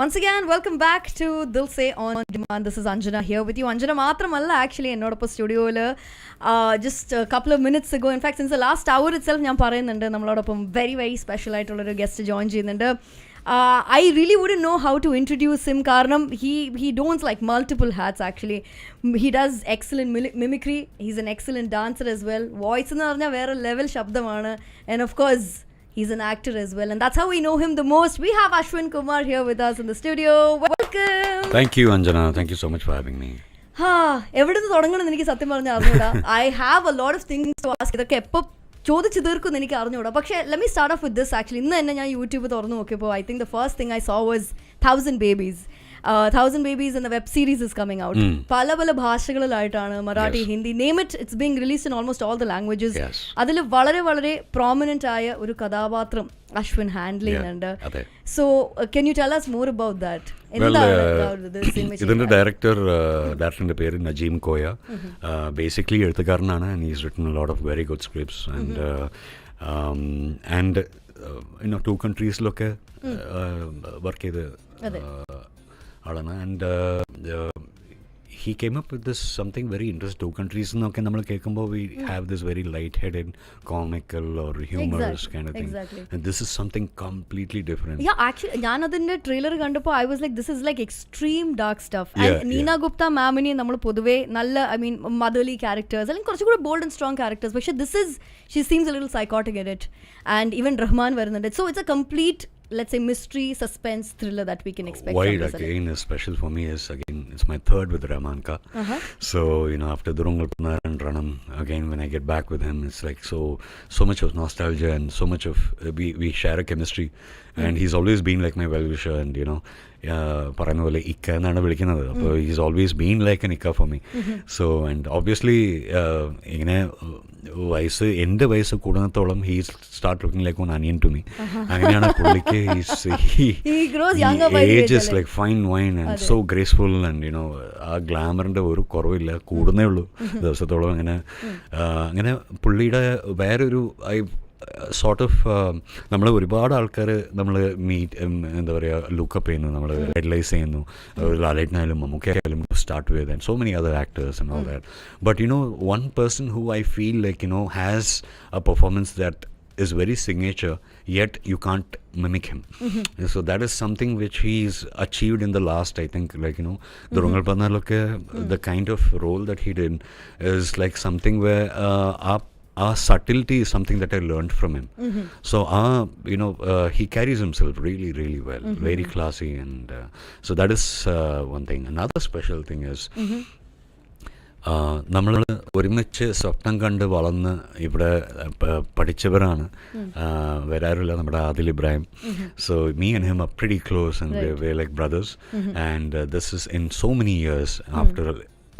Once again, welcome back to DilSe on Demand. This is Anjana here with you. Anjana matramalla actually എന്നോടൊപ്പം സ്റ്റുഡിയോയിൽ just a couple of minutes ago, in fact since the last hour itself ഞാൻ പറയുന്നുണ്ട് നമ്മളോടൊപ്പം very special ആയിട്ടുള്ളൊരു guest join ചെയ്യുന്നുണ്ട്. I really wouldn't know how to introduce him കാരണം he dons like multiple hats actually. He does excellent mimicry. He's an excellent dancer as well. Voice എന്ന് പറഞ്ഞാൽ വേറെ level ശബ്ദമാണ്. And of course he's an actor as well, and that's how we know him the most. We have Ashwin Kumar here with us in the studio. Welcome. Thank you, Anjana. Thank you so much for having me. എവിടുന്ന് തുടങ്ങണമെന്ന് എനിക്ക് സത്യം പറഞ്ഞാൽ അറിഞ്ഞൂടാ. I have a lot of things to ask. ഇതൊക്കെ എപ്പോൾ ചോദിച്ചു തീർക്കുമെന്ന് എനിക്ക് അറിഞ്ഞൂടാ. പക്ഷേ let me start off with this actually. ഇന്ന് തന്നെ ഞാൻ യൂട്യൂബ് തുറന്നു നോക്കിയപ്പോൾ I think the first thing I saw was 1000 Babies. 1000 Babies and the web series is coming out. പല ഭാഷകളിലായിട്ടാണ്, Marathi, Hindi, name it, it's being released in almost all the languages. അതിൽ വളരെ prominent ആയ ഒരു കഥാപാത്രം അശ്വിൻ ഹാൻഡിൽ ചെയ്യുന്നുണ്ട്. So can you tell us more about that? ഇതിന്റെ ഡയറക്ടറിന്റെ പേര് Najeem Koya. Basically എഴുത്തുകാരനാണ്, and he's written a lot of very good scripts and you know 2 countries-ലൊക്കെ work ചെയ്ത് ആളാണ്. And he came up with this something very interesting. 2 countries എന്നൊക്കെ നമ്മൾ കേൾക്കുമ്പോൾ we have this very light-headed comical or humorous kind of thing. Exactly. And this is something completely different. Yeah, actually ഞാൻ അതിന്റെ trailer കണ്ടപ്പോൾ I was like this is like extreme dark stuff. And Neena Gupta മാമിനെ നമ്മൾ പൊതുവേ നല്ല motherly characters അല്ലെങ്കിൽ കുറച്ചുകൂടി bold and strong characters, പക്ഷേ she seems a little psychotic in it. And even Rahman വരുന്നുണ്ട്. So it's a complete, let's say, mystery suspense thriller that we can expect. Why again is special for me is again it's my third with Rahman ka. So you know after Durungal Pannar and Ranam, again when I get back with him it's like so much of nostalgia and so much of we share a chemistry. And he's always been like my well-wisher, and you know പറയുന്ന പോലെ ഇക്ക എന്നാണ് വിളിക്കുന്നത്. അപ്പോൾ he's always been like an Ikka for me. So and obviously ഇങ്ങനെ എൻ്റെ വയസ്സ് കൂടുന്നത്തോളം he start looking like an onion to me. അങ്ങനെയാണ് പുള്ളിക്ക് ages like fine wine and so graceful, and you know ആ ഗ്ലാമറിൻ്റെ ഒരു കുറവില്ല, കൂടുന്നേ ഉള്ളൂ ദിവസത്തോളം. അങ്ങനെ പുള്ളിയുടെ വേറൊരു സോർട്ട് ഓഫ് നമ്മൾ ഒരുപാട് ആൾക്കാർ നമ്മൾ എന്താ പറയുക ലുക്കപ്പ് ചെയ്യുന്നു, നമ്മൾ റെഡലൈസ് ചെയ്യുന്നു. ലാലേട്ടനായാലും മമ്മൂക്കയായാലും start with, and so many other actors and all that. But you know one person who I feel like you know has a performance that is very signature, yet you can't mimic him. So that is something which he's achieved in the last, I think, like you know Durungal Pannar the kind of role that he did is like something where our subtlety is something that I learned from him. So you know he carries himself really well, very classy, and so that is one thing. Another special thing is നമ്മൾ ഒരുമിച്ച് സ്വപ്നം കണ്ട് വളർന്ന് ഇവിടെ പഠിച്ചവരാണ്, വരാറില്ല, നമ്മുടെ Adil Ibrahim. So me and him are pretty close, and we're like brothers. And this is in so many years after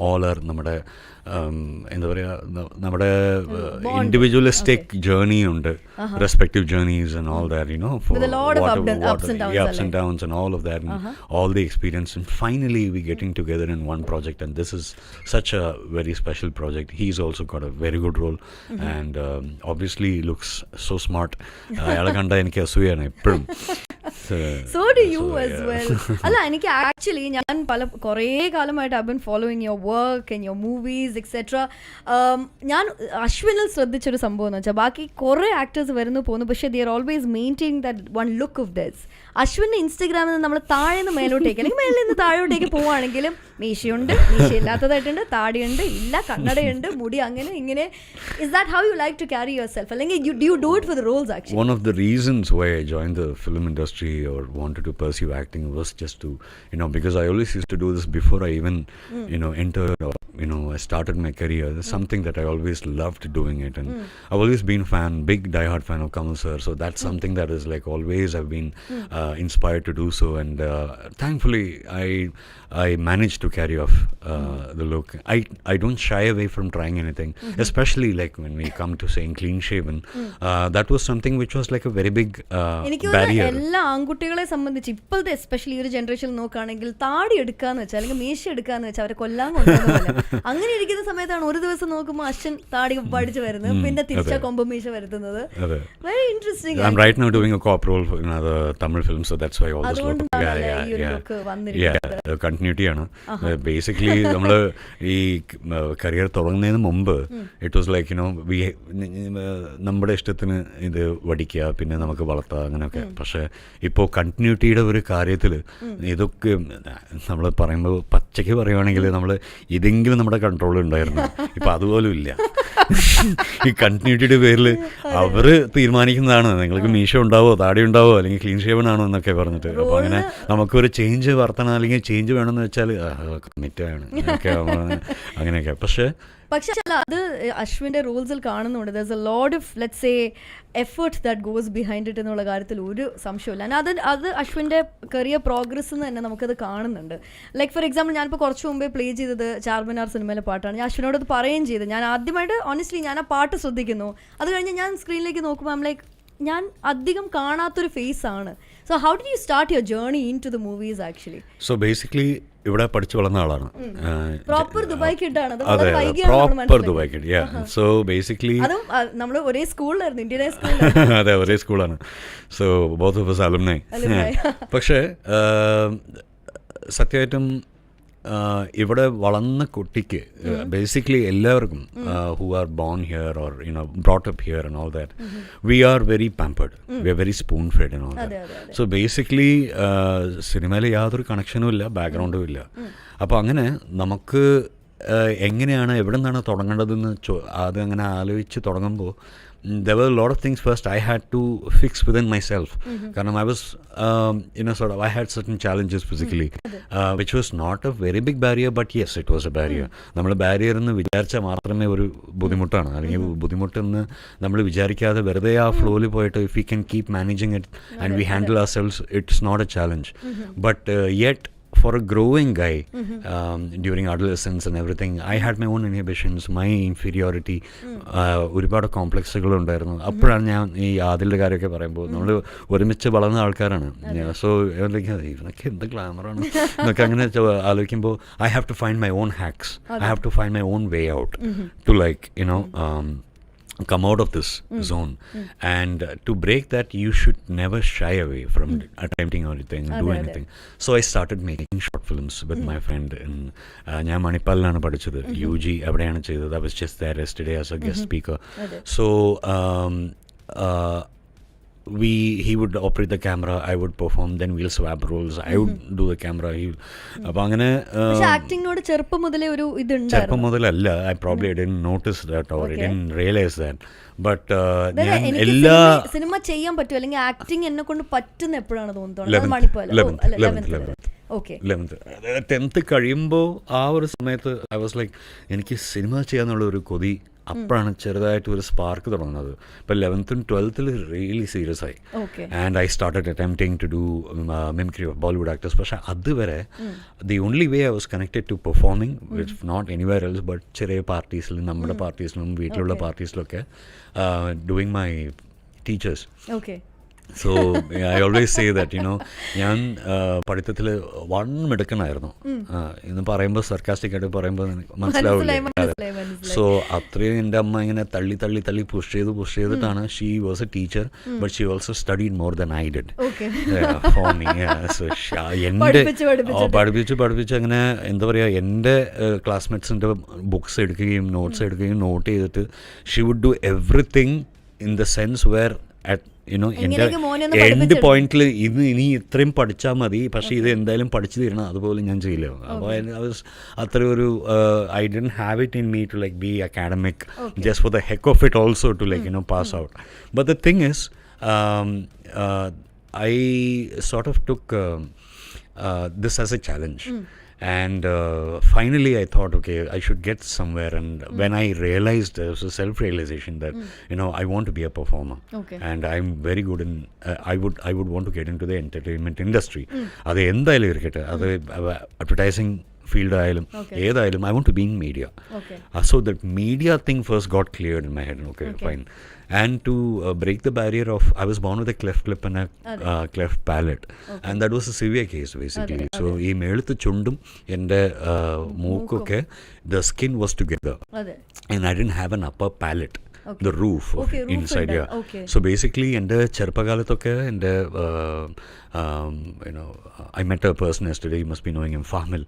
all our നമ്മുടെ എന്താ പറയുക നമ്മുടെ ഇൻഡിവിജ്വലിസ്റ്റിക് ജേർണി ഉണ്ട്, respective journeys and all that, you know, ups and downs and all of that, and all the experience, and finally we getting together in one project, and this is such a very special project. He's also got a very good role, and obviously looks so smart. അയാളെ കണ്ടാൽ എനിക്ക് അസൂയാണ് എപ്പോഴും. So do you as well. അല്ല, എനിക്ക് actually ഞാൻ കുറേ കാലമായിട്ട് I've been following your work and your movies etc. ഞാൻ അശ്വിനിൽ ശ്രദ്ധിച്ചൊരു സംഭവം എന്ന് വെച്ചാൽ ബാക്കി കുറേ ആക്ടേഴ്സ് വരുന്നു പോകുന്നു, പക്ഷേ they are always maintaining that one look of theirs. അശ്വിൻ്റെ ഇൻസ്റ്റഗ്രാമിൽ നിന്ന് നമ്മൾ താഴെ നിന്ന് മേലോട്ടേക്ക് അല്ലെങ്കിൽ മേലിൽ നിന്ന് താഴോട്ടേക്ക് പോവുകയാണെങ്കിലും മീശയുണ്ട്, മീശയില്ലാത്തതായിട്ടുണ്ട്, താടിയുണ്ട്, ഇല്ല, കണ്ണടയുണ്ട്, മുടി അങ്ങനെ ഇങ്ങനെ. Is that how you like to carry yourself? അല്ലെങ്കിൽ do you do it for the roles actually? One of the reasons why I joined the film industry or wanted to pursue acting was just to, you know, because I always used to do this before I even you know entered or you know I started my career. It's something that I always loved doing it, and I've always been big diehard fan of Kumar sir. So that's something that is like always I've been inspired to do so, and thankfully I managed to carry off the look. I don't shy away from trying anything, especially like when we come to saying clean shaven. That was something which was like a very big barrier. എല്ലാ ആൺകുട്ടികളെ സംബന്ധിച്ച് ഇപ്പോഴത്തെ especially ഒരു generation നോക്കുകയാണെങ്കിൽ താടി എടുക്കാന്ന് വെച്ചാൽ അല്ലെങ്കിൽ മീശ എടുക്കാന്ന് വെച്ചാൽ അവരെ കൊല്ലാൻ കൊണ്ടുപോകുന്ന അങ്ങനെ ഇരിക്കുന്ന സമയത്താണ് ഒരു ദിവസം നോക്കുമ്പോൾ അശ്വിൻ താടി പഠിച്ചു വരുന്നത്, പിന്നെ തിരിച്ച കൊമ്പമീശ വരുത്തുന്നത്. Very interesting. I'm right now doing a cop role in another Tamil film, so that's why all this look. Continuity ആണ്. Basically നമ്മൾ ഈ കരിയർ തുടങ്ങുന്നതിന് മുമ്പ് ഇറ്റ് വാസ് ലൈക്ക് നമ്മുടെ ഇഷ്ടത്തിന് ഇത് വടിക്കുക, പിന്നെ നമുക്ക് വളർത്തുക, അങ്ങനെയൊക്കെ. പക്ഷേ ഇപ്പോൾ കണ്ടിന്യൂറ്റിയുടെ ഒരു കാര്യത്തിൽ ഇതൊക്കെ നമ്മൾ പറയുമ്പോൾ പച്ചയ്ക്ക് പറയുവാണെങ്കിൽ നമ്മൾ ഇതെങ്കിലും നമ്മുടെ കൺട്രോളിൽ ഉണ്ടായിരുന്നു. ഇപ്പം അതുപോലും ഇല്ല. ഈ കണ്ടിന്യൂറ്റിയുടെ പേരിൽ അവർ തീരുമാനിക്കുന്നതാണ് നിങ്ങൾക്ക് മീശ ഉണ്ടാവോ, താടി ഉണ്ടാവോ, അല്ലെങ്കിൽ ക്ലീൻ ഷേവൺ ആണോ എന്നൊക്കെ പറഞ്ഞിട്ട്. അപ്പോൾ അങ്ങനെ നമുക്കൊരു ചേഞ്ച് വർത്തണം, അല്ലെങ്കിൽ ചേഞ്ച് വേണമെന്ന് വെച്ചാൽ കമ്മിറ്റാണ് അങ്ങനെയൊക്കെ. പക്ഷേ അല്ല, അത് അശ്വിൻ്റെ റോൾസിൽ കാണുന്നുണ്ട്. There is A lot of let's say effort that goes behind it എന്നുള്ള കാര്യത്തിൽ ഒരു സംശയമില്ല. അത് അശ്വിൻ്റെ കരിയർ പ്രോഗ്രസ് എന്ന് തന്നെ നമുക്കത് കാണുന്നുണ്ട്. ലൈക്ക് ഫോർ എക്സാമ്പിൾ, ഞാനിപ്പോൾ കുറച്ച് മുമ്പേ പ്ലേ ചെയ്തത് ചാർമിനാർ സിനിമയിലെ പാട്ടാണ്. ഞാൻ അശ്വിനോട് അത് പറയുകയും ചെയ്തു. ഞാൻ ആദ്യമായിട്ട് ഓണസ്റ്റ്ലി ഞാൻ ആ പാട്ട് ശ്രദ്ധിക്കുന്നു. അത് കഴിഞ്ഞ് ഞാൻ സ്ക്രീനിലേക്ക് നോക്കുമ്പോൾ ഐം ലൈക്ക് ഞാൻ അധികം കാണാത്തൊരു ഫേസ് ആണ്. So how did you start your journey into the movies actually? So basically ഇവിടെ പഠിച്ചു വളർന്ന ആളാണ്. പ്രോപ്പർ ദുബായ് കിഡാണ്. Proper Dubai kid. So basically നമ്മൾ ഒരേ സ്കൂളിലായിരുന്നു, ഇന്ത്യൻ സ്കൂൾ. അതെ, ഒരേ സ്കൂളാണ്. So both of us alumni. പക്ഷേ സത്യമായിട്ടും ഇവിടെ വളർന്ന കുട്ടിക്ക് ബേസിക്കലി എല്ലാവർക്കും who are born here or brought up here and all that, we are very pampered, we are very spoon fed and all that. So basically സിനിമയിൽ യാതൊരു കണക്ഷനും ഇല്ല, ബാക്ക്ഗ്രൗണ്ടും ഇല്ല. അപ്പോൾ അങ്ങനെ നമുക്ക് എങ്ങനെയാണ് എവിടെ നിന്നാണ് തുടങ്ങേണ്ടതെന്ന് അത് അങ്ങനെ ആലോചിച്ച് തുടങ്ങുമ്പോൾ there were a lot of things first I had to fix within myself. Because I was sort of I had certain challenges physically, which was not a very big barrier, but yes, it was a barrier. നമ്മൾ barrier എന്ന് വിചാരിച്ചാൽ മാത്രമേ ഒരു ബുദ്ധിമുട്ടാണ്, അല്ലെങ്കിൽ ബുദ്ധിമുട്ടെന്ന് നമ്മൾ വിചാരിക്കാതെ വെറുതെ ആ ഫ്ലോയിൽ പോയിട്ട് if we can keep managing it and we handle ourselves, it's not a challenge. But yet for a growing guy, during adolescence and everything, I had my own inhibitions, my inferiority, ഒരുപാട് കോംപ്ലക്സുകൾ ഉണ്ടായിരുന്നു. അപ്പോഴാണ് ഞാൻ ഈ ആദിലിൻ്റെ കാര്യമൊക്കെ പറയുമ്പോൾ നമ്മൾ ഒരുമിച്ച് വളർന്ന ആൾക്കാരാണ്. സോ ഇവനൊക്കെ എന്ത് ഗ്ലാമറാണ് എന്നൊക്കെ അങ്ങനെ ആലോചിക്കുമ്പോൾ I have to find my own hacks, I have to find my own way out to come out of this zone. And to break that, you should never shy away from attempting anything, do anything. So I started making short films with my friend in ഞാൻ മണിപ്പാലിലാണ് പഠിച്ചത്, UG അവിടെയാണ് ചെയ്തത്. I was just there yesterday as a guest speaker. So he would operate the camera, I would perform, then we'll swap roles, I would do the camera, അപ്പോൾ അങ്ങനെ ആക്ടിങ്ങിനോട് ചെറുപ്പം മുതലേ ഒരു ഇതുണ്ട്. ചെറുപ്പം മുതലല്ല, I probably didn't notice that or I didn't realize that. But ഞാൻ എല്ലാ cinema ചെയ്യാൻ പറ്റും അല്ലെങ്കിൽ ആക്ടിങ് എന്നെ കൊണ്ട് പറ്റുന്ന എപ്പോഴാണ് തോന്നുന്നത്? മണിപ്പാൽ 10th കഴിയുമ്പോൾ ആ ഒരു സമയത്ത് I was like എനിക്ക് സിനിമ ചെയ്യാന്നുള്ള ഒരു കൊതി അപ്പോഴാണ് ചെറുതായിട്ട് ഒരു സ്പാർക്ക് തുടങ്ങുന്നത്. ഇപ്പം 11th and 12th really serious ആയി. And I started attempting to do mimicry of Bollywood actors. പക്ഷേ അതുവരെ the only way I was connected to performing which not anywhere else, but ചെറിയ പാർട്ടീസിലും നമ്മുടെ പാർട്ടീസിലും വീട്ടിലുള്ള പാർട്ടീസിലൊക്കെ doing my teachers. So I always say that ഞാൻ പഠിത്തത്തിൽ മിടുക്കനായിരുന്നു എന്ന് പറയുമ്പോൾ സർക്കാസ്റ്റിക് ആയിട്ട് പറയുമ്പോൾ മനസ്സിലാവില്ല. സോ അത്രയും എൻ്റെ അമ്മ ഇങ്ങനെ തള്ളി തള്ളി തള്ളി പുഷ് ചെയ്തിട്ടാണ്. She was a teacher but she also studied more than I did for me. എൻ്റെ പഠിപ്പിച്ച് അങ്ങനെ എന്താ പറയുക, എൻ്റെ ക്ലാസ്മേറ്റ്സിൻ്റെ ബുക്സ് എടുക്കുകയും നോട്ട്സ് എടുക്കുകയും നോട്ട് ചെയ്തിട്ട് she would do everything in the sense where എൻ്റെ എൻഡ് പോയിന്റിൽ ഇനി ഇത്രയും പഠിച്ചാൽ മതി, പക്ഷേ ഇത് എന്തായാലും പഠിച്ചു തരണം, അതുപോലെ ഞാൻ ചെയ്യില്ല. അപ്പോൾ അത്ര ഒരു I didn't have it in me to like be academic just for the heck of it also to like pass out. But the thing is I sort of took this as a challenge. And finally I thought, okay, I should get somewhere. And when I realized, there was a self-realization that I want to be a performer, and I'm very good in I would want to get into the entertainment industry. Adu endayilum irukette, adu advertising field ആയാലും ഏതായാലും I want to be in media. So that media thing first got cleared in my head. Okay. Fine. And to break the barrier of, I was born with a cleft lip and a cleft palate. And that was a severe case basically. So ഈ മേളത്തെ ചുണ്ടും എൻ്റെ മൂക്കൊക്കെ, the skin was together. And I didn't have an upper palate. The roof inside. So basically എൻ്റെ ചെറുപ്പകാലത്തൊക്കെ എൻ്റെ I met a person yesterday, you must be knowing him, Famil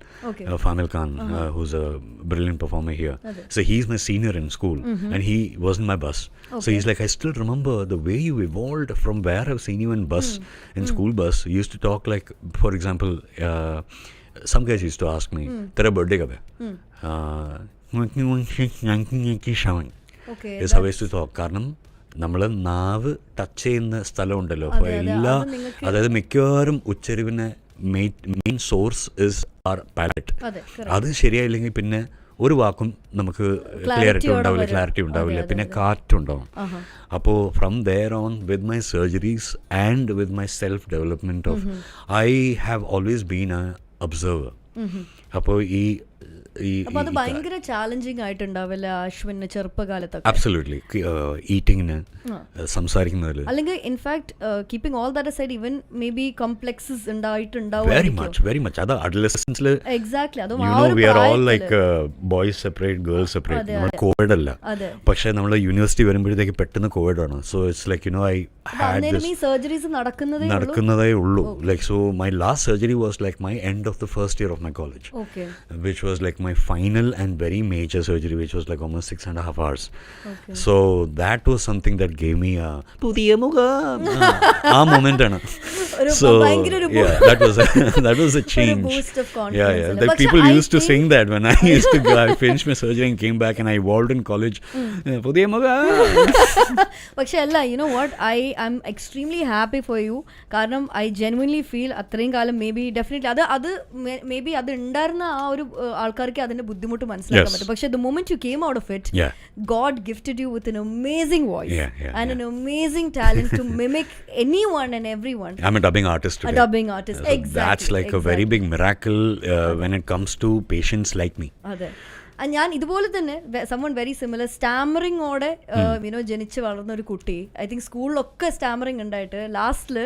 Khan, who's a brilliant performer here. So he's my senior in school and he was in my bus. So he's like, I still remember the way you evolved from where I've seen you in bus, in school bus. You used to talk like, for example, some guys used to ask me, tera birthday kab hai? Is how I used to talk. കാരണം നമ്മൾ നാവ് touch ചെയ്യുന്ന സ്ഥലമുണ്ടല്ലോ, അപ്പോൾ എല്ലാ, അതായത് മിക്കവാറും ഉച്ചരിവിന് main source is our palate. അത് ശരിയായില്ലെങ്കിൽ പിന്നെ ഒരു വാക്കും നമുക്ക് ക്ലിയറിറ്റി ഉണ്ടാവില്ല, പിന്നെ കാറ്റുണ്ടാവും. അപ്പോൾ from there on with my surgeries and with my self development of I have always been a observer. അപ്പോൾ ഈ അത് ഭയങ്കര ചാലഞ്ചിങ് ആയിട്ടുണ്ടാവില്ല അശ്വിന് ചെറുപ്പകാലത്തൊക്കെ? അബ്സല്യൂട്ട്ലി. ഈറ്റിങ്ങിന്, സംസാരിക്കുന്നതിൽ, അല്ലെങ്കിൽ in fact keeping all that aside even maybe complexes ഉണ്ടായിട്ടുണ്ടാവും. Very much. അത് അഡോളസൻസിൽ എക്സാക്ട്ലി. അതും we are all like boys separate, girls separate. നമ്മൾ കോവിഡ് അല്ല, പക്ഷേ നമ്മൾ യൂണിവേഴ്സിറ്റി വരുമ്പോഴത്തേക്ക് പെട്ടെന്ന് കോവിഡ് ആണ്. So it's like I had surgeries നടക്കുന്നതേ ഉള്ളൂ. Like so my last surgery was like my end of the first year of my college, which was like my final and very major surgery, which was like almost 6.5 hours. So that was something that gave me a pudiya mukham moment ana. So yeah, that was a change. A boost of confidence. That people used to sing that when I used to go. I finished my surgery and came back and I evolved in college. Pudiya mukham. പക്ഷെ അല്ല, you know what, I'm extremely happy for you. കാരണം I genuinely feel അത്രയും കാലം definitely അത് maybe അത് ഉണ്ടായിരുന്ന ആ ഒരു ആൾക്കാർക്ക് അതിന്റെ ബുദ്ധിമുട്ട് മനസ്സിലാക്കാൻ പറ്റും. പക്ഷെ the moment you came out of it, God gifted you with an amazing voice and an amazing talent to mimic anyone and everyone. I'm a dubbing artist today. A dubbing artist, exactly. That's like a very big miracle when it comes to patients like me. അതെ. ഞാൻ ഇതുപോലെ തന്നെ someone very similar, സ്റ്റാമറിങ്ങോടെ ജനിച്ച് വളർന്ന ഒരു കുട്ടി, I think സ്കൂളിലൊക്കെ stammering ഉണ്ടായിട്ട് ലാസ്റ്റിൽ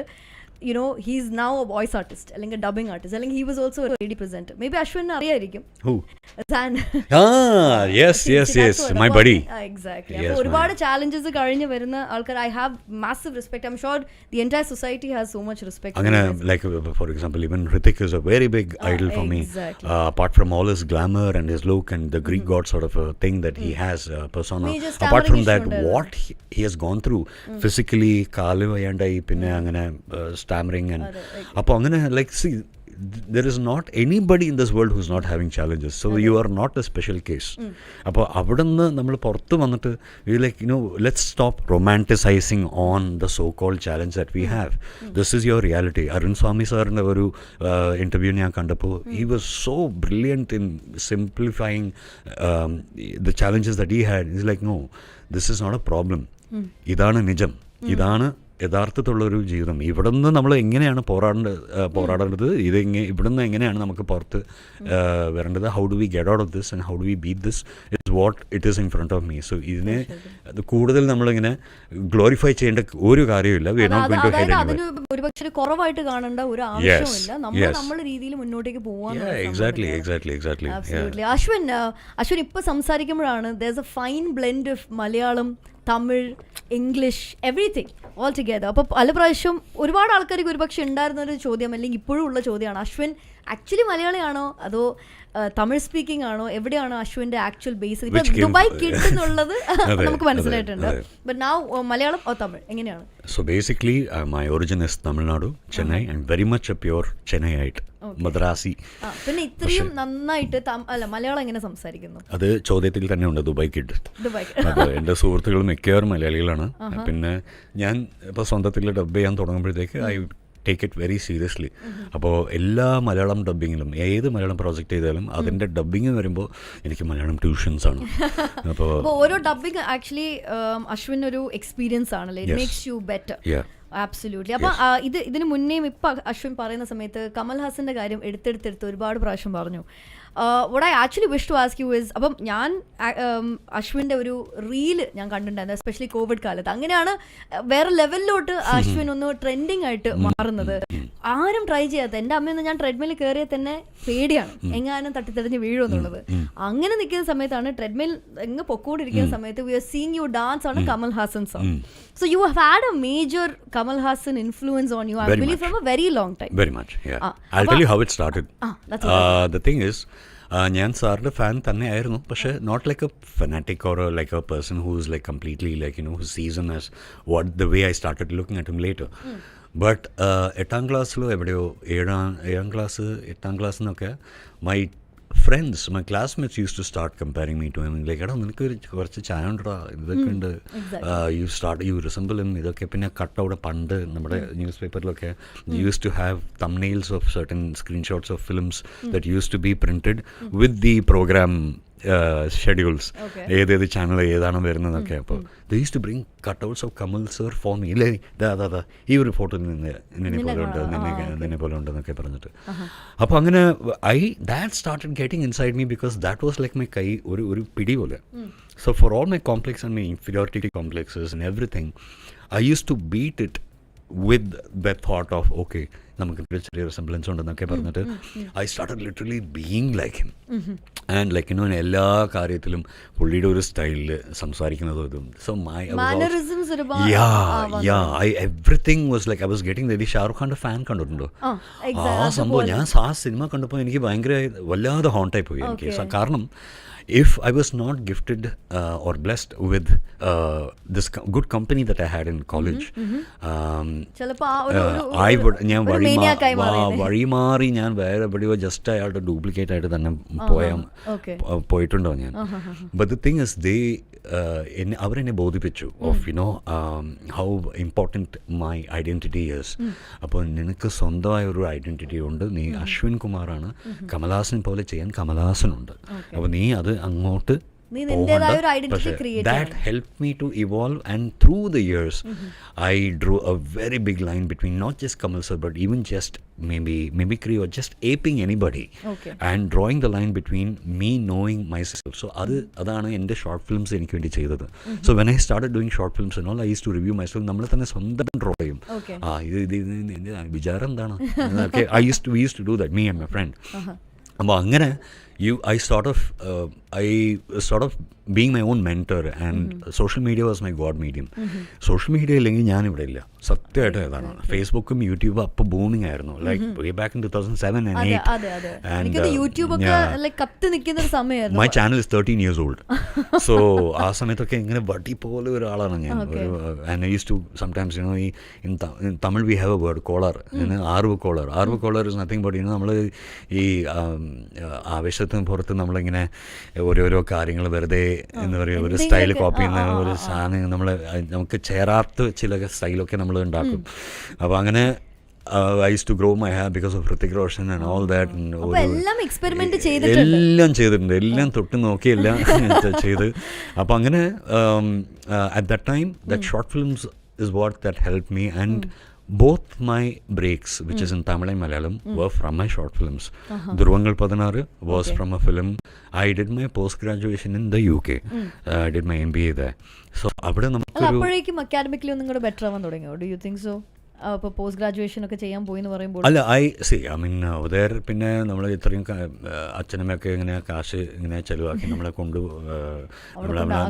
he's now a voice artist, അല്ലെങ്കിൽ dubbing artist, അല്ലെങ്കിൽ he was also a radio presenter. Maybe Ashwin അറിയായിരിക്കും. Who? Zan. Yes, my buddy. Exactly. അപ്പോൾ ഒരുപാട് ചാലഞ്ചസ് കഴിഞ്ഞ് വരുന്ന ആൾക്കാർ, I have massive respect. I'm sure the entire society has so much respect. അങ്ങനെ like for example, even Hrithik is a very big idol for me. Apart from all his glamour and his look and the Greek god sort of a thing that he has, persona. Apart from that, what he has gone through physically, കാല് വയ്യാണ്ടായി, പിന്നെ അങ്ങനെ stammering and അപ്പോൾ അങ്ങനെ like see, there is not anybody in this world who's not having challenges. So you are not a special case. അപ്പോൾ അവിടെ നിന്ന് നമ്മൾ പുറത്ത് വന്നിട്ട് like let's stop romanticizing on the so-called challenge that we have. This is your reality. Arun Swami സാറിൻ്റെ ഒരു interview ഞാൻ കണ്ടപ്പോൾ he was so brilliant in simplifying the challenges that he had. He's like, no, this is not a problem. ഇതാണ് നിജം, ഇതാണ് യഥാർത്ഥത്തുള്ളൊരു ജീവിതം. ഇവിടെ നിന്ന് നമ്മൾ എങ്ങനെയാണ് പോരാടേണ്ടത്, ഇവിടെ നിന്ന് എങ്ങനെയാണ് നമുക്ക് പുറത്ത് വരേണ്ടത്, how do we get out of this and how do we beat this, it's what it is in front of me. So ഇതിനെ കൂടുതൽ നമ്മളിങ്ങനെ ഗ്ലോറിഫൈ ചെയ്യേണ്ട ഒരു കാര്യമില്ല. We are not going to head anywhere. ഒരുപക്ഷേ കുറവായിട്ട് കാണേണ്ട ഒരു ആവശ്യമില്ല, നമ്മൾ നമ്മുടെ രീതിയിൽ മുന്നോട്ടേക്ക് പോവാൻ. എക്സാക്ട്ലി. അശ്വിൻ ഇപ്പൊ സംസാരിക്കുമ്പോഴാണ് there's a fine blend of Malayalam, Tamil, English, everything all together. അപ്പോൾ പല പ്രാവശ്യം ഒരുപാട് ആൾക്കാർക്ക് ഒരുപക്ഷെ ഉണ്ടായിരുന്നൊരു ചോദ്യം, അല്ലെങ്കിൽ ഇപ്പോഴും ഉള്ള ചോദ്യമാണ്, അശ്വിൻ ആക്ച്വലി മലയാളിയാണോ അതോ തമിഴ് സ്പീക്കിംഗ് ആണോ, എവിടെയാണോ അശ്വിൻ്റെ ആക്ച്വൽ ബേസ്? ഇപ്പം ദുബായ് കിഡ് എന്നുള്ളത് നമുക്ക് മനസ്സിലായിട്ടുണ്ട്. ബട്ട് നൗ മലയാളം ഓ തമിഴ് എങ്ങനെയാണ്? So basically my origin is Tamil Nadu, Chennai, and very much a pure Chennaiite, Madrasi. പിന്നെ ഇത്രയും നന്നായിട്ട് മലയാളം എങ്ങനെ സംസാരിക്കുന്നു? അത് ചോദ്യത്തിൽ തന്നെ ഉണ്ട്, ദുബായ് കിഡ്. എൻ്റെ സുഹൃത്തുക്കൾ മിക്കവാറും മലയാളികളാണ്. പിന്നെ ഞാൻ ഇപ്പോൾ സ്വന്തത്തിൽ ഡബ് ചെയ്യാൻ തുടങ്ങുമ്പോഴത്തേക്ക് I take it very seriously. അപ്പോൾ എല്ലാ മലയാളം ഡബ്ബിങ്ങിലും, ഏത് മലയാളം പ്രോജക്റ്റ് ചെയ്താലും അതിൻ്റെ ഡബ്ബിങ് വരുമ്പോൾ എനിക്ക് മലയാളം ട്യൂഷൻസ് ആണ്. അപ്പോൾ ഓരോ ഡബ്ബിങ് ആക്ച്വലി അശ്വിൻ ഒരു എക്സ്പീരിയൻസ് ആണല്ലേ, it makes you better. Absolutely. അപ്പം ഇതിന് മുന്നേയും ഇപ്പം അശ്വിൻ പറയുന്ന സമയത്ത് കമൽ ഹാസന്റെ കാര്യം എടുത്തെടുത്തെടുത്ത് ഒരുപാട് പ്രാവശ്യം പറഞ്ഞു. what I actually wish to ask you is, അപ്പം ഞാൻ അശ്വിൻ്റെ ഒരു റീല് ഞാൻ കണ്ടിട്ടുണ്ടായിരുന്നു, എസ്പെഷ്യലി കോവിഡ് കാലത്ത്. അങ്ങനെയാണ് വേറെ ലെവലിലോട്ട് അശ്വിൻ ഒന്ന് ട്രെൻഡിങ് ആയിട്ട് മാറുന്നത്. ആരും ട്രൈ ചെയ്യാത്ത, എൻ്റെ അമ്മയൊന്നും ഞാൻ ട്രെഡ്മിൽ കയറിയാൽ തന്നെ പേടിയാണ് എങ്ങാനും തട്ടിത്തെറിഞ്ഞ് വീഴുമെന്നുള്ളത്. അങ്ങനെ നിൽക്കുന്ന സമയത്താണ് ട്രെഡ്മിൽ എങ്ങ് പൊക്കോണ്ടിരിക്കുന്ന സമയത്ത് we are seeing you dance on a Kamal Hassan song. So you have had a major Kamal Hassan influence on you, I believe, from a very long time. Very much, yeah. I'll tell you how it started. The thing is, ഞാൻ സാറിൻ്റെ fan തന്നെ ആയിരുന്നു, പക്ഷേ not like a fanatic or like a person whose like completely like you know who sees him as what the way I started looking at him later. But 8ാം ക്ലാസ്സിലോ എവിടെയോ 7ാം class 8ാം ക്ലാസ്സിന്നൊക്കെ my friends, my classmates used to start comparing me to him. Like, എടാ നിനക്ക് കുറച്ച് ചായ ഉണ്ടടാ, ഇതൊക്കെ ഉണ്ട്, you resemble him. ഇതൊക്കെ പിന്നെ കട്ടൗട്ട് പണ്ട് നമ്മുടെ news പേപ്പറിലൊക്കെ used to have thumbnails of certain screenshots of films that used to be printed with the program schedules. ഏതേത് ചാനൽ ഏതാണ് വരുന്നതൊക്കെ. അപ്പോൾ they used to bring cutouts of Kamal sir for me. ഇല്ലേ ദാ ഈ ഒരു ഫോട്ടോ നിന്നെ പോലെ ഉണ്ട്, നിന്നെ പോലെ ഉണ്ടെന്നൊക്കെ പറഞ്ഞിട്ട്. അപ്പോൾ അങ്ങനെ that started getting inside me because that was like my കൈ ഒരു പിടി പോലെ. So for all my complex and my inferiority complexes and everything, I used to beat it with that thought of okay, നമുക്ക് ചെറിയ resemblance ഉണ്ടെന്നൊക്കെ പറഞ്ഞിട്ട് I started literally being like him. And like you no എല്ലാ കാര്യത്തിലും പുള്ളിയുടെ ഒരു സ്റ്റൈലിൽ സംസാരിക്കുന്നതും ഇതും. So everything was like I was getting the Shahrukh ഖാൻ്റെ ഫാൻ കണ്ടിട്ടുണ്ടോ? ആ സംഭവം ഞാൻ ആ സിനിമ കണ്ടപ്പോൾ എനിക്ക് ഭയങ്കര വല്ലാതെ ഹോണ്ടായി പോയി എനിക്ക്. കാരണം if I was not gifted or blessed with this good company that I had in college, I would ഞാൻ വഴിമാറി ഞാൻ വേറെ എവിടെയോ ജസ്റ്റ് അയാളുടെ ഡ്യൂപ്ലിക്കേറ്റ് ആയിട്ട് തന്നെ പോയിട്ടുണ്ടോ ഞാൻ. ബട്ട് ദ തിങ് ഇസ് അവരെന്നെ ബോധിപ്പിച്ചു of you know how important my identity is. അപ്പോൾ നിനക്ക് സ്വന്തമായ ഒരു ഐഡൻറ്റിറ്റി ഉണ്ട്, നീ അശ്വിൻ കുമാറാണ്, കമൽഹാസൻ പോലെ ചെയ്യാൻ കമൽഹാസനുണ്ട്. അപ്പോൾ നീ അത് അങ്ങോട്ട് that helped me to evolve, and through the years I drew a very big line between not just Kamal sir but even just maybe mimicry or just aping anybody, and drawing the line between me knowing myself. So adana ende short films enikku vendi cheythathu. So when I started doing short films and all, I used to review myself. Nammal thanne swandam draw cheyum. Idu vicharam endana. Okay, we used to do that, me and my friend. അപ്പോൾ അങ്ങനെ I sort of being my own mentor, and social media was my god medium. Social media ഇല്ലെങ്കിൽ ഞാനിവിടെ ഇല്ല, സത്യമായിട്ട് ഏതാണ്. ഫേസ്ബുക്കും യൂട്യൂബും അപ്പോൾ ബൂമിങ് ആയിരുന്നു, like way back in 2007 and 2008. And my channel is 13 years old. So ആ സമയത്തൊക്കെ ഇങ്ങനെ വടി പോലെ ഒരാളാണ് ഞാൻ. And I used to sometimes, you know, in Tamil we have a word കോളർ, ആർവ് കോളർ. ആർവ് കോളർ is nothing but, you know, നമ്മൾ ഈ ആവേശത്തിന് പുറത്ത് നമ്മളിങ്ങനെ ഓരോരോ കാര്യങ്ങൾ വെറുതെ എന്താ പറയുക ഒരു സ്റ്റൈൽ കോപ്പി ചെയ്യുന്ന ഒരു സാധനം നമുക്ക് ചേരാത്ത ചില സ്റ്റൈലൊക്കെ നമ്മൾ ഉണ്ടാക്കും. അപ്പോൾ അങ്ങനെ I used to grow my hair because of Hrithik Roshan and all that. എല്ലാം ചെയ്തിട്ടുണ്ട്, എല്ലാം തൊട്ട് നോക്കിയെല്ലാം ചെയ്ത്. അപ്പോൾ അങ്ങനെ at that time that short films is what that helped me, and both my breaks, which is in Tamil and Malayalam, were from my short films. Dhruvangal 16 was from a film. I did my post graduation in the UK. I did my MBA there. So അവിടെ നമുക്ക് അപ്പോഴേക്കും academically ഒന്നും കൂടെ better ആവാൻ തുടങ്ങിയോ? Do you think so? അപ്പോൾ post graduation ഒക്കെ ചെയ്യാൻ പോയി എന്ന് പറയുമ്പോൾ അല്ല, ഐ മീൻ ഉദയർ പിന്നെ നമ്മൾ ഇത്രയും അച്ഛനമ്മയൊക്കെ ഇങ്ങനെ കാശ് ഇങ്ങനെ ചെലവാക്കി നമ്മളെ കൊണ്ട്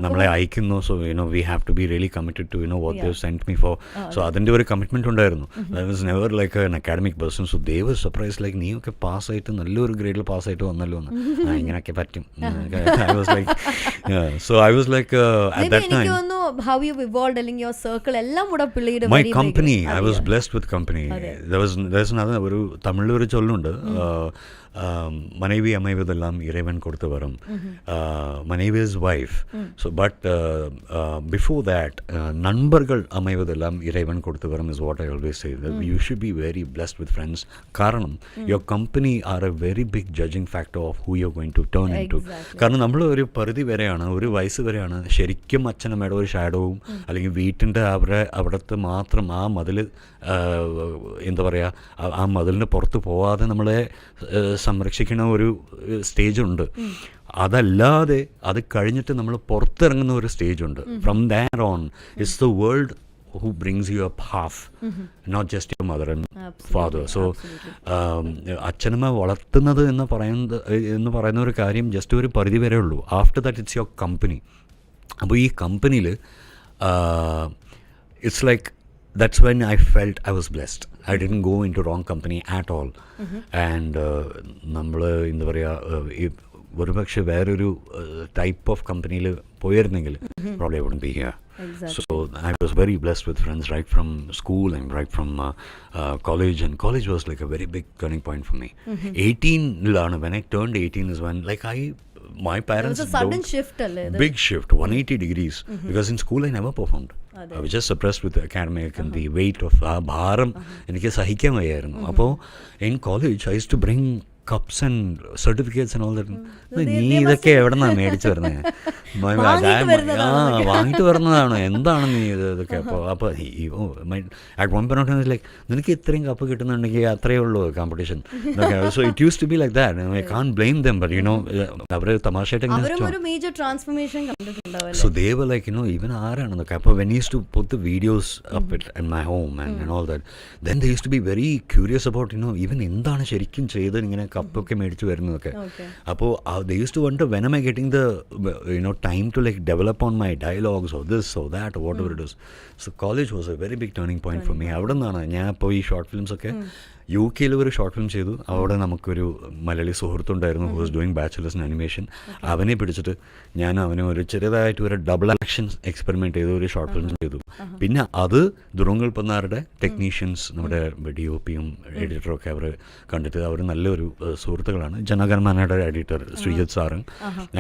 നമ്മളെ അയക്കുന്നു. So you know we have to be really committed to you know what they sent me for. So അതിൻ്റെ ഒരു കമ്മിറ്റ്മെൻറ്റ് ഉണ്ടായിരുന്നു. I was never like an academic person. So they was surprise like നീയൊക്കെ പാസ്സായിട്ട് നല്ലൊരു ഗ്രേഡിൽ പാസ്സായിട്ട് വന്നല്ലോ എന്ന്. ഇങ്ങനെയൊക്കെ പറ്റും. I was like so I was like at that time how you evolved along your circle എല്ലാം കൂടെ പിള്ളേരുടെ my company I was blessed with company. There's another ഒരു തമിഴിലൊരു ചൊല്ലുണ്ട്, മനൈവി അമൈവതെല്ലാം ഇറവൻ കൊടുത്തു വരും, മനൈവി is wife. So but before that നண்பர்கள் அமைவதெல்லாம் ഇറവൻ കൊടുത്തു വരും is what I always say. You should be very blessed with friends. കാരണം your company are a very big judging factor of who you're going to turn into. കാരണം നമ്മൾ ഒരു പരിധി വരെയാണ്, ഒരു വയസ്സ് വരെയാണ് ശരിക്കും അച്ഛനമ്മയുടെ ഒരു ഷാഡോവും അല്ലെങ്കിൽ വീട്ടിൻ്റെ അവിടുത്തെ മാത്രം ആ മതിൽ എന്താ പറയുക, ആ മതിലിന് പുറത്ത് പോവാതെ നമ്മളെ സംരക്ഷിക്കുന്ന ഒരു സ്റ്റേജുണ്ട്. അതല്ലാതെ അത് കഴിഞ്ഞിട്ട് നമ്മൾ പുറത്തിറങ്ങുന്ന ഒരു സ്റ്റേജുണ്ട്. From that on it's the world who brings you up half, not just your mother and father. So അച്ഛനമ്മ വളർത്തുന്നത് എന്ന് പറയുന്ന ഒരു കാര്യം ജസ്റ്റ് ഒരു പരിധി വരെ ഉള്ളൂ. After that it's your company. അപ്പോൾ ഈ കമ്പനിയിൽ it's like that's when I felt I was blessed. I didn't go into wrong company at all. And നമ്മൾ എന്താ പറയുക, ഒരുപക്ഷെ വേറൊരു ടൈപ്പ് ഓഫ് കമ്പനിയിൽ പോയിരുന്നെങ്കിൽ probably I wouldn't be here. Exactly. So I was very blessed with friends right from school and right from college, and college was like a very big turning point for me. 18 when I turned 18 is when like my parents, it was a sudden shift, big shift, 180 degrees, because in school I never performed. I was just suppressed with the academic and the weight of bharam എനിക്ക് സഹിക്കാൻ വയ്യായിരുന്നു. അപ്പോൾ in college I used to bring cups and certificates and all that. നീ ഇതൊക്കെ എവിടെ നിന്നാണ് മേടിച്ചു വരുന്നത്? വാങ്ങിട്ട് വരുന്നതാണോ, എന്താണ് നീ ഇതൊക്കെ? അപ്പോൾ at one point of time like നിനക്ക് ഇത്രയും കപ്പ് കിട്ടുന്നുണ്ടെങ്കിൽ അത്രയേ ഉള്ളൂ competition. So it use to be like that. I can't blame them, but you know അവർ തമാശയായിട്ട് so they were like, even ആരാണെന്നൊക്കെ. അപ്പോൾ when I used to put the videos up in my home and all that, then they used to be very curious about even എന്താണ് ശരിക്കും ചെയ്ത് ഇങ്ങനെ കപ്പൊക്കെ മേടിച്ചു വരുന്നതൊക്കെ. അപ്പോൾ they used to wonder when am I getting the time to like develop on my dialogues or this or that or whatever it is. So college was a very big turning point for me. അവിടെ നിന്നാണ് ഞാൻ ഇപ്പോൾ ഈ short films ഒക്കെ UK ഒരു short film ചെയ്തു. അവിടെ നമുക്കൊരു മലയാളി സുഹൃത്തുണ്ടായിരുന്നു who was doing bachelors in animation. അവനെ പിടിച്ചിട്ട് ഞാൻ അവന് ഒരു ചെറുതായിട്ട് ഒരു ഡബിൾ ആക്ഷൻ എക്സ്പെരിമെൻറ്റ് ചെയ്തു, ഒരു ഷോർട്ട് ഫിലിം ചെയ്തു. പിന്നെ അത് ദുരങ്ങൾ പന്നാരുടെ ടെക്നീഷ്യൻസ്, നമ്മുടെ DOPയും എഡിറ്ററും ഒക്കെ അവർ കണ്ടിട്ട് അവർ നല്ലൊരു സുഹൃത്തുക്കളാണ്. ജനഗണമനയുടെ എഡിറ്റർ ശ്രീജിത്ത് സാറും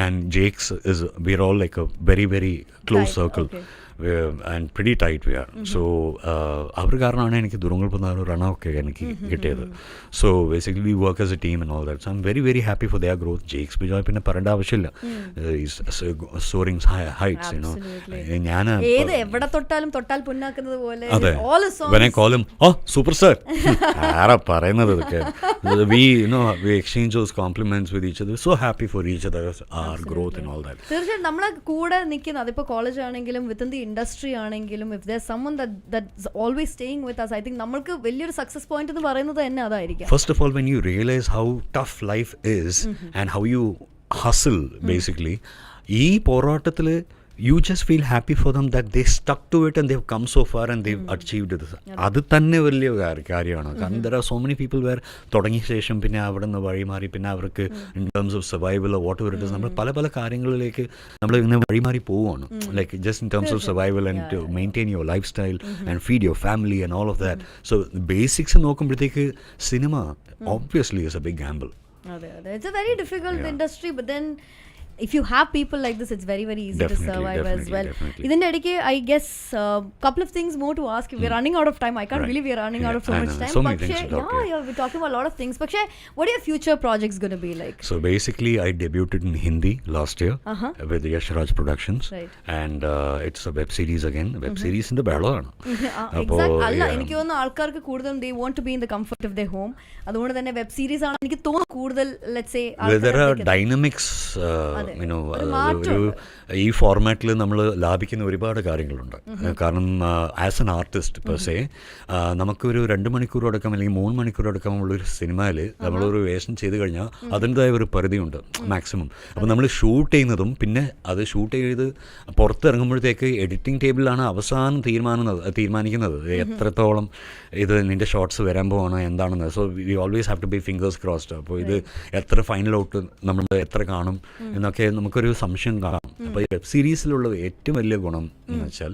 and Jakes is we are all like a very very close circle and pretty tight we are. So അവർ കാരണമാണ് എനിക്ക് ദുരങ്ങൾ പന്നാറ് റണമൊക്കെ എനിക്ക് കിട്ടിയത്. So basically we work as a team and all that. So I'm very very happy for their growth. Jakes Bijoy പിന്നെ പറയേണ്ട ആവശ്യമില്ല, he's soaring heights, ഞാൻ എവിടെ തൊട്ടാലും തൊട്ടാൽ പൊന്നാക്കുന്നത് പോലെ. അതെ, when I call him super sir ആരാ പറയുന്നത് ഇതൊക്കെ. we exchange those compliments with each other. So happy for each other, our growth and all that. തീർച്ചയായും നമ്മളെ കൂടെ നിൽക്കുന്ന, അതിപ്പോൾ കോളേജ് ആണെങ്കിലും വിത്തിൻ ദി ഇൻഡസ്ട്രി ആണെങ്കിലും, if there's someone that's always staying with us, I think നമ്മൾക്ക് വലിയൊരു success point എന്ന് പറയുന്നത് തന്നെ അതായിരിക്കും. First of all, when you realize how tough life is and how you hustle basically, ഈ പോരാട്ടത്തിൽ you just feel happy for them that they stuck to it and they've come so far and they've achieved it. അത് തന്നെ വലിയ കാര്യമാണ്. കാരണം there are so many people where തുടങ്ങിയ ശേഷം പിന്നെ അവിടെ നിന്ന് വഴിമാറി, പിന്നെ അവർക്ക് in terms of survival or whatever it is, നമ്മൾ പല പല കാര്യങ്ങളിലേക്ക് നമ്മൾ ഇങ്ങനെ വഴിമാറി പോവുകയാണ്. like just in terms of survival and to maintain your lifestyle and feed your family and all of that. So basics നോക്കുമ്പോഴത്തേക്ക് cinema obviously is a big gamble. It's a very difficult industry, but then if you have people like this, it's very very easy to survive as well. Idinte edike I guess couple of things more to ask. We're running out of time. I can't believe we're running out of so much time. So many things to talk. We're talking about a lot of things. But what are your future projects going to be like? So basically I debuted in Hindi last year with Yash Raj Productions, and it's a web series again. Web series inde ബഹളമാണ്. Exactly. അല്ല, എനിക്ക് തോന്നുന്നു ആൾക്കാർക്ക് കൂടുതൽ they want to be in the comfort of their home. അതുകൊണ്ട് തന്നെ web series ആണ് എനിക്ക് തോന്നുന്നു കൂടുതൽ let's say there are dynamics, ഈ ഫോർമാറ്റിൽ നമ്മൾ ലാഭിക്കുന്ന ഒരുപാട് കാര്യങ്ങളുണ്ട്. കാരണം as an artist per say നമുക്കൊരു 2 മണിക്കൂർ അടക്കം അല്ലെങ്കിൽ 3 മണിക്കൂർ അടക്കമുള്ളൊരു സിനിമയിൽ നമ്മളൊരു വേഷം ചെയ്ത് കഴിഞ്ഞാൽ അതിൻ്റെതായ ഒരു പരിധിയുണ്ട് മാക്സിമം. അപ്പോൾ നമ്മൾ ഷൂട്ട് ചെയ്യുന്നതും പിന്നെ അത് ഷൂട്ട് ചെയ്ത് പുറത്തിറങ്ങുമ്പോഴത്തേക്ക് എഡിറ്റിംഗ് ടേബിളിലാണ് അവസാനം തീരുമാനിക്കുന്നത് എത്രത്തോളം ഇത് നിൻ്റെ ഷോർട്സ് വരാൻ പോകണോ എന്താണെന്ന്. So we always have to be fingers crossed. അപ്പോൾ ഇത് എത്ര ഫൈനൽ ഔട്ട് നമ്മൾ എത്ര കാണും എന്നൊക്കെ നമുക്കൊരു സംശയം കാണാം. അപ്പോൾ ഈ വെബ് സീരീസിലുള്ള ഏറ്റവും വലിയ ഗുണം എന്ന് വെച്ചാൽ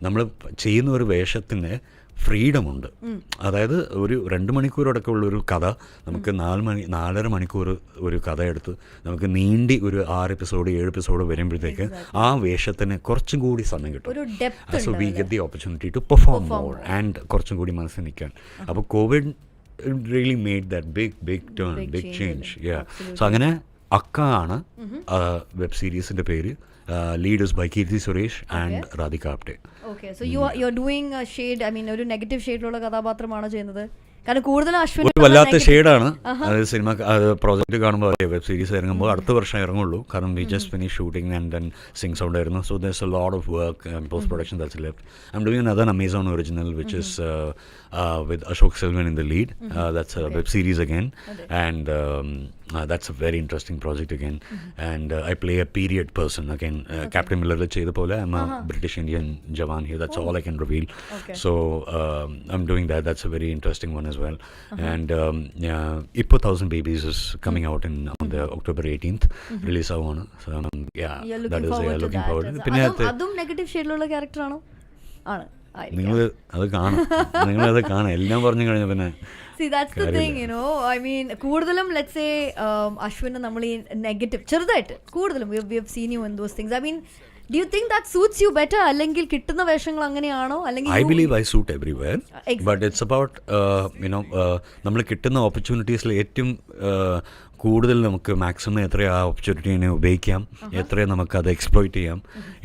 നമ്മൾ ചെയ്യുന്ന ഒരു വേഷത്തിന് ഫ്രീഡമുണ്ട്. അതായത് ഒരു 2 മണിക്കൂറടക്കമുള്ളൊരു കഥ നമുക്ക് 4.5 മണിക്കൂർ ഒരു കഥ എടുത്ത് നമുക്ക് നീണ്ടി ഒരു 6 എപ്പിസോഡ് 7 എപ്പിസോഡ് വരുമ്പോഴത്തേക്ക് ആ വേഷത്തിന് കുറച്ചും കൂടി സമയം കിട്ടും. So we get the opportunity to perform more and കുറച്ചും കൂടി മനസ്സിൽ നിൽക്കാൻ. അപ്പോൾ Covid really made that big turn, big change. So അങ്ങനെ അക്ക ആണ് വെബ് സീരീസിൻ്റെ പേര്. Lead is by Kirti Suresh and Radhika Apte. Okay, so you're doing a shade, I mean, ഒരു നെഗറ്റീവ് ഷെയ്ഡിലുള്ള കഥാപാത്രമാണോ ചെയ്യുന്നത്? കാരണം കൂടുതലും അശ്വിൻ ഒരു വല്ലാത്ത ഷെയ്ഡാണ്. അത് സിനിമ പ്രോജക്റ്റ് കാണുമ്പോൾ വെബ് സീരീസ് ഇറങ്ങുമ്പോൾ അടുത്ത വർഷം ഇറങ്ങുള്ളൂ. കാരണം we just finish shooting and then sync sound ആയിരുന്നു. So there's a lot of work and post production that's left. I'm doing another Amazon original which is with Ashok Selvan in the lead. That's a web series again, and that's a very interesting project again. And I play a period person again. Captain Miller cheyda pole I'm a British Indian jawan here. That's all I can reveal. So I'm doing that. That's a very interesting one as well. And Ippo 1000 Babies is coming out on the October 18th release avana. So that is looking forward. Pinne adum negative shade ulla character aano aanu നിങ്ങൾ അത് കാണാം എല്ലാം പറഞ്ഞു കഴിഞ്ഞാൽ പിന്നെ. See, that's the thing, you know. I mean, കൂടുതലും let's say Ashwin നമ്മൾ ഈ നെഗറ്റീവ് ചെറുതായിട്ട് കൂടുതലും we have seen you in those things. I mean, do you think that suits you better? അല്ലെങ്കിൽ കിട്ടുന്ന വേഷങ്ങൾ അങ്ങനെയാണോ? അല്ലെങ്കിൽ I believe I suit everywhere. But it's about നമ്മൾ കിട്ടുന്ന ഓപ്പർച്യൂണിറ്റീസിൽ ഏറ്റവും കൂടുതൽ നമുക്ക് മാക്സിമം എത്ര ആ ഓപ്പർച്യൂണിറ്റീനെ ഉപയോഗിക്കാം, എത്രയും നമുക്കത് എക്സ്പ്ലോയിറ്റ് ചെയ്യാം,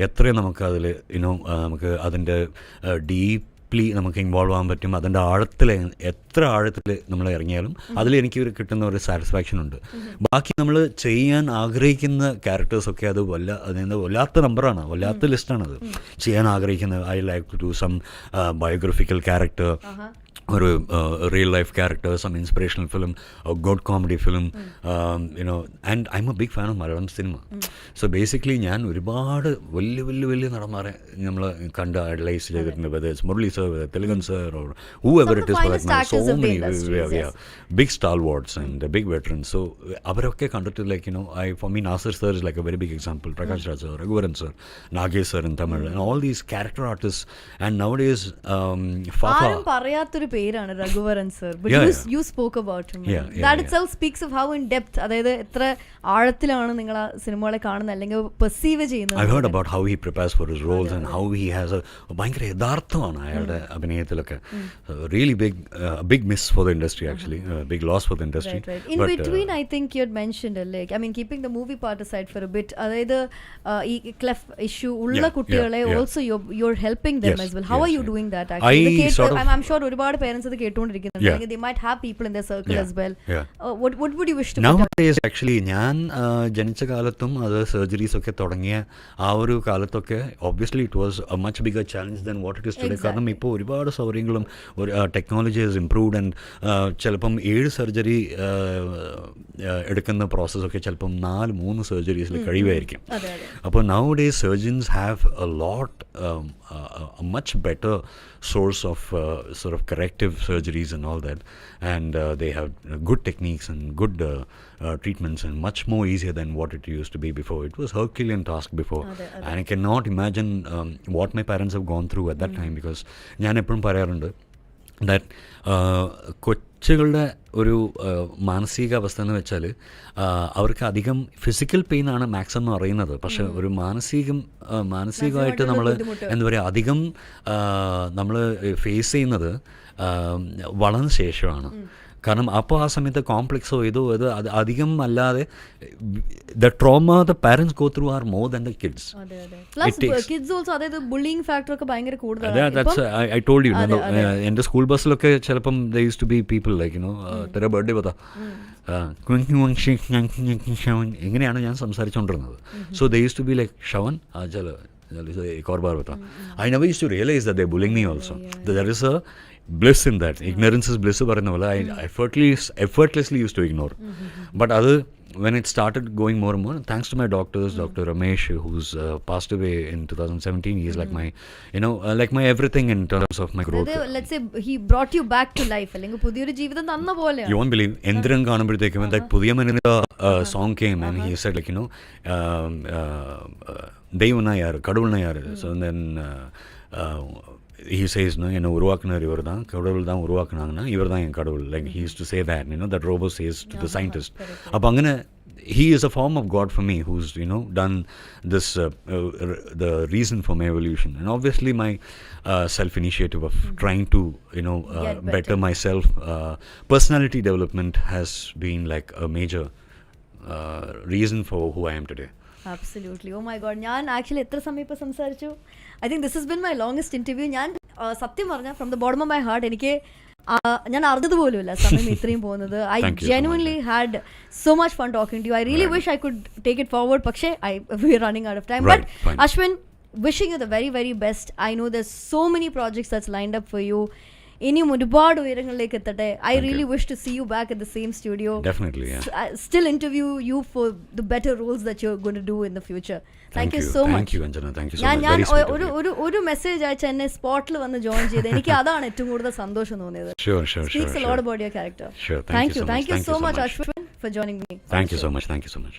എത്രയും നമുക്കതിൽ നമുക്ക് അതിൻ്റെ ഡീപ്ലി നമുക്ക് ഇൻവോൾവ് ആകാൻ പറ്റും. അതിൻ്റെ എത്ര ആഴത്തിൽ നമ്മൾ ഇറങ്ങിയാലും അതിൽ എനിക്ക് കിട്ടുന്ന ഒരു സാറ്റിസ്ഫാക്ഷൻ ഉണ്ട്. ബാക്കി നമ്മൾ ചെയ്യാൻ ആഗ്രഹിക്കുന്ന ക്യാരക്ടേഴ്സൊക്കെ അത് വല്ലാത്ത നമ്പറാണ്, വല്ലാത്ത ലിസ്റ്റാണത് ചെയ്യാൻ ആഗ്രഹിക്കുന്നത്. I like to do some biographical character, ഒരു real life character, some inspirational film, good comedy film, and I'm a big fan of Malayalam cinema. So basically ഞാൻ ഒരുപാട് വലിയ നടന്മാരെ നമ്മൾ കണ്ട് ഐഡലൈസ് ചെയ്തിട്ടുണ്ട്. വെദർ ഇറ്റ്സ് മുരളി സർ, തെലുങ്കൻ sir, or whoever it is for that matter. So many big stalwarts and big veterans. So അവരൊക്കെ കണ്ടിട്ട് like for me Nasir sir is like a very big example. Prakash Raj sir, Raghuvaran sir, Nagesh sir in Tamil, and all these character artists. And nowadays Fafa പറയാത്തൊരു പേരാണ് Raghuvaran sir. But you spoke about him. That itself speaks of how in depth, അതായത് എത്ര ആഴത്തിലാണ് നിങ്ങൾ ആ സിനിമകളെ കാണുന്നത് അല്ലെങ്കിൽ perceive ചെയ്യുന്നത്. I heard about how he prepares for his roles and how he has ഭയങ്കര യഥാർത്ഥമാണ് അയാളുടെ അഭിനയത്തിലൊക്കെ. Really big miss for the industry actually, big loss for the industry. Right. In between I think you had mentioned like, I mean, keeping the movie part aside for a bit, അതായത് ഈ cleft issue ഉള്ള കുട്ടികളെ also you're helping them as well. How are you doing that actually? I'm sure ഒരുപാട് parents അത് കേട്ടുകൊണ്ടിരിക്കുന്നുണ്ട്. They might have people in their circle as well. What would you wish to nowadays actually ഞാൻ ജനിച്ച കാലത്തും അത് surgeries ഒക്കെ തുടങ്ങിയ ആ ഒരു കാലത്തൊക്കെ obviously it was a much bigger challenge than what it is today. കാരണം ഇപ്പോൾ ഒരുപാട് സൗകര്യങ്ങളും ടെക്നോളജി ഹാസ് ഇംപ്രൂവ്ഡ് ആൻഡ് ചിലപ്പം 7 സർജറി എടുക്കുന്ന പ്രോസസ്സൊക്കെ ചിലപ്പം 4-3 സർജറീസിൽ കഴിയുമായിരിക്കും. അപ്പോൾ nowadays surgeons have a lot a much better source of sort of corrective surgeries and all that, and they have good techniques and good treatments and much more easier than what it used to be before. It was Herculean task before, and I cannot imagine what my parents have gone through at that time, because ഞാൻ എപ്പോഴും പറയാറുണ്ട് that കൊച്ചുകളുടെ ഒരു മാനസികാവസ്ഥ എന്ന് വെച്ചാൽ അവർക്ക് അധികം physical പെയിനാണ് maximum അറിയുന്നത്. പക്ഷെ ഒരു മാനസികമായിട്ട് നമ്മൾ എന്താ പറയുക അധികം നമ്മൾ ഫേസ് ചെയ്യുന്നത് വളർന്ന ശേഷമാണ്. കാരണം അപ്പോൾ ആ സമയത്ത് കോംപ്ലക്സോ അത് അധികം അല്ലാതെ the trauma the parents go through are more than the kids. I told you, എൻ്റെ സ്കൂൾ ബസ്സിലൊക്കെ ചിലപ്പം they use to be people like തെര ബർത്ത്ഡേ പതാ എങ്ങനെയാണ് ഞാൻ സംസാരിച്ചുകൊണ്ടിരുന്നത്. So they use to be like ഷവൻ एक और बार बता. I never used to realize that they're bullying me also. There is a bliss in that. Ignorance is bliss പറയുന്ന പോലെ I effortlessly used to ignore. But when it started going more and more, thanks to my doctors, Dr. Ramesh, who's passed away in 2017, he's like my like my everything in terms of my growth. Let's say he brought you back to life. അല്ലെങ്കിൽ പുതിയൊരു ജീവിതം തന്ന പോലെ. You won't believe, എന്തിനും കാണുമ്പോഴത്തേക്കും that പുതിയ മനുഷ്യന്റെ song came and he said like ദൈവനാ Yar, കടവുൾനാ Yar. So then he says, no, என்னை உருவாக்குனர் இவர் தான், கடவுள் தான் உருவாக்குனாங்கன்னா இவர் தான் என் கடவுள். Like he used to say that, that Robo says to the scientist. அப்போ அங்கே he is a form of God for me, who's done this the reason for my evolution, and obviously my self initiative of trying to better myself. Personality development has been like a major reason for who I am today. Absolutely. Oh my god, ഞാൻ actually എത്ര സമയം ഇപ്പോൾ സംസാരിച്ചു? I think this has been my longest interview. ഞാൻ സത്യം പറഞ്ഞാൽ from the bottom of my heart എനിക്ക് ഞാൻ അറിഞ്ഞത് പോലുമില്ല സമയം ഇത്രയും പോകുന്നത്. I genuinely had so much fun talking to you. I really wish I could take it forward, പക്ഷേ we are running out of time. But Ashwin, wishing you the very very best. I know there's so many projects that's lined up for you. ഇനിയും ഒരുപാട് ഉയരങ്ങളിലേക്ക് എത്തട്ടെ. I really wish to see you back at the same studio. Definitely, yeah. Still interview you for the better roles that you're going to do in the future. Thank you so much. Thank you, Anjana. Thank you so much. Very sweet of you. ഒരു message അയച്ച എന്നെ സ്പോട്ടിൽ വന്ന് join ചെയ്ത് എനിക്ക് അതാണ് ഏറ്റവും കൂടുതൽ സന്തോഷം തോന്നിയത്. Sure. Speaks a lot about your character. Sure. Thank you so much, Ashwin, for joining me. Thank you so much.